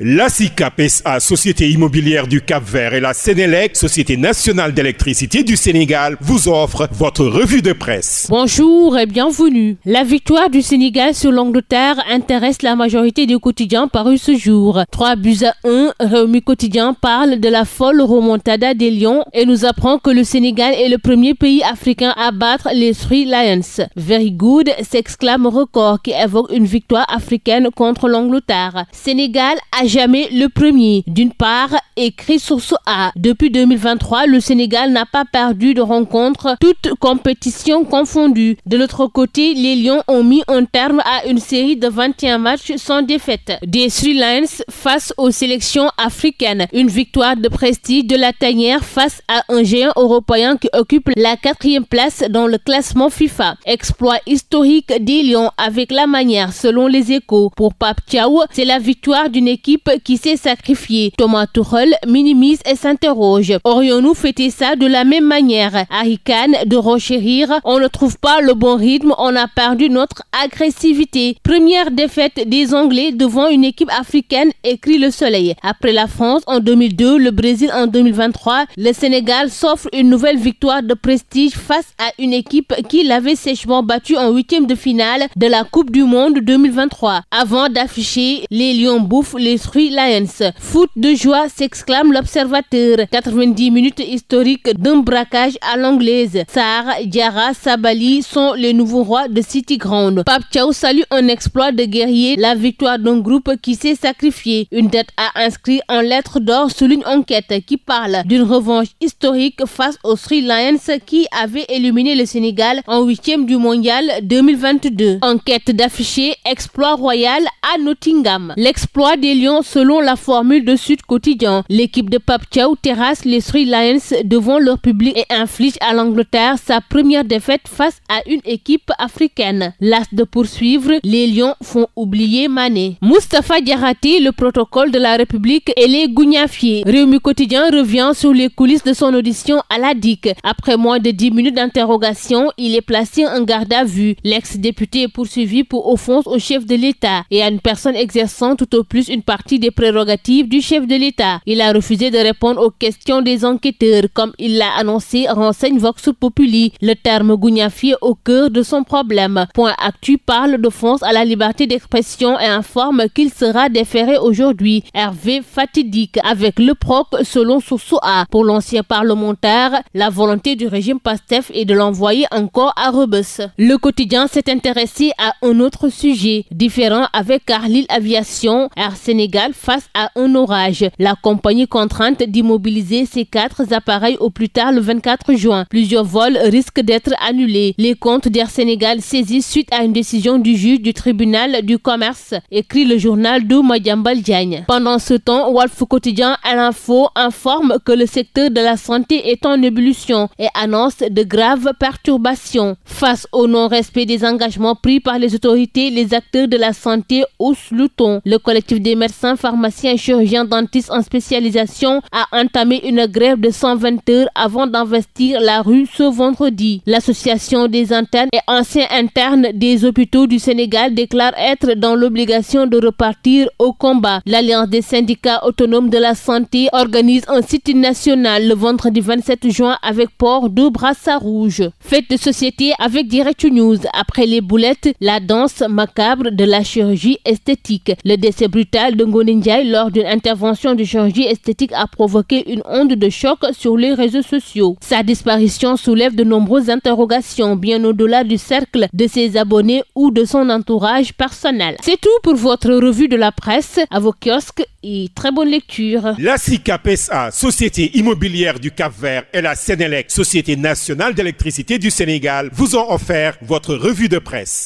La SICAP SA, Société immobilière du Cap-Vert, et la Sénélec, Société nationale d'électricité du Sénégal, vous offrent votre revue de presse. Bonjour et bienvenue. La victoire du Sénégal sur l'Angleterre intéresse la majorité des quotidiens parus ce jour. 3-1, Réumi Quotidien parle de la folle remontada des Lions et nous apprend que le Sénégal est le premier pays africain à battre les Three Lions. Very good, s'exclame Record qui évoque une victoire africaine contre l'Angleterre. Sénégal à jamais le premier. D'une part, écrit Source A. Depuis 2023, le Sénégal n'a pas perdu de rencontre, toutes compétitions confondues. De l'autre côté, les Lions ont mis un terme à une série de 21 matchs sans défaite. Des Three Lions face aux sélections africaines. Une victoire de prestige de la tanière face à un géant européen qui occupe la 4e place dans le classement FIFA. Exploit historique des Lions avec la manière, selon les Échos. Pour Pape Thiaw, c'est la victoire d'une équipe qui s'est sacrifiée. Thomas Tuchel minimise et s'interroge. Aurions-nous fêté ça de la même manière? Harry Kane de renchérir. On ne trouve pas le bon rythme, on a perdu notre agressivité. Première défaite des Anglais devant une équipe africaine, écrit Le Soleil. Après la France en 2002, le Brésil en 2023, le Sénégal s'offre une nouvelle victoire de prestige face à une équipe qui l'avait sèchement battu en 8e de finale de la Coupe du Monde 2023. Avant d'afficher les Lions bouffent les Three Lions. Foot de joie, s'exclame l'Observateur. 90 minutes historiques d'un braquage à l'anglaise. Sarr, Diarra, Sabali sont les nouveaux rois de City Ground. Pape Thiaw salue un exploit de guerrier, la victoire d'un groupe qui s'est sacrifié. Une date à inscrire en lettres d'or souligne enquête qui parle d'une revanche historique face aux Three Lions qui avaient éliminé le Sénégal en 8e du mondial 2022. Enquête d'afficher exploit royal à Nottingham. L'exploit des Lions selon la formule de Sud Quotidien. L'équipe de Pape Thiaw terrasse les Three Lions devant leur public et inflige à l'Angleterre sa première défaite face à une équipe africaine. Las de poursuivre, les Lions font oublier Mané. Moustapha Diakhaté, le protocole de la République et les gougnafiés. Réumi Quotidien revient sur les coulisses de son audition à la DIC. Après moins de 10 minutes d'interrogation, il est placé en garde à vue. L'ex-député est poursuivi pour offense au chef de l'État et à une personne exerçant tout au plus une partie des prérogatives du chef de l'État. Il a refusé de répondre aux questions des enquêteurs, comme il l'a annoncé, renseigne Vox Populi. Le terme gougnafié au cœur de son problème. Point Actu parle d'offense à la liberté d'expression et informe qu'il sera déféré aujourd'hui. Hervé fatidique avec le proc selon Source A. Pour l'ancien parlementaire, la volonté du régime Pastef est de l'envoyer encore à Rebeuss. Le quotidien s'est intéressé à un autre sujet, différent avec Carlyle Aviation, Air Sénégal face à un orage. La compagnie contrainte d'immobiliser ses 4 appareils au plus tard le 24 juin. Plusieurs vols risquent d'être annulés. Les comptes d'Air Sénégal saisis suite à une décision du juge du tribunal du commerce, écrit le journal de Madiambal Diagne. Pendant ce temps, Walf Quotidien à l'info informe que le secteur de la santé est en ébullition et annonce de graves perturbations. Face au non-respect des engagements pris par les autorités, les acteurs de la santé haussent le ton. Le collectif des médecins, pharmaciens et chirurgiens dentistes en spécialisation a entamé une grève de 120 heures avant d'investir la rue ce vendredi. L'association des internes et anciens internes des hôpitaux du Sénégal déclare être dans l'obligation de repartir au combat. L'Alliance des syndicats autonomes de la santé organise un sit-in national le vendredi 27 juin avec port de brassard rouge. Fête de société avec Direct News. Après les boulettes, la danse macabre de la chirurgie esthétique. Le décès brutal de Ngoné Ndiaye lors d'une intervention de chirurgie esthétique a provoqué une onde de choc sur les réseaux sociaux. Sa disparition soulève de nombreuses interrogations, bien au-delà du cercle de ses abonnés ou de son entourage personnel. C'est tout pour votre revue de la presse. À vos kiosques et très bonne lecture. La SICAP SA, Société immobilière du Cap-Vert, et la Sénélec, Société nationale d'électricité du Sénégal, vous ont offert votre revue de presse.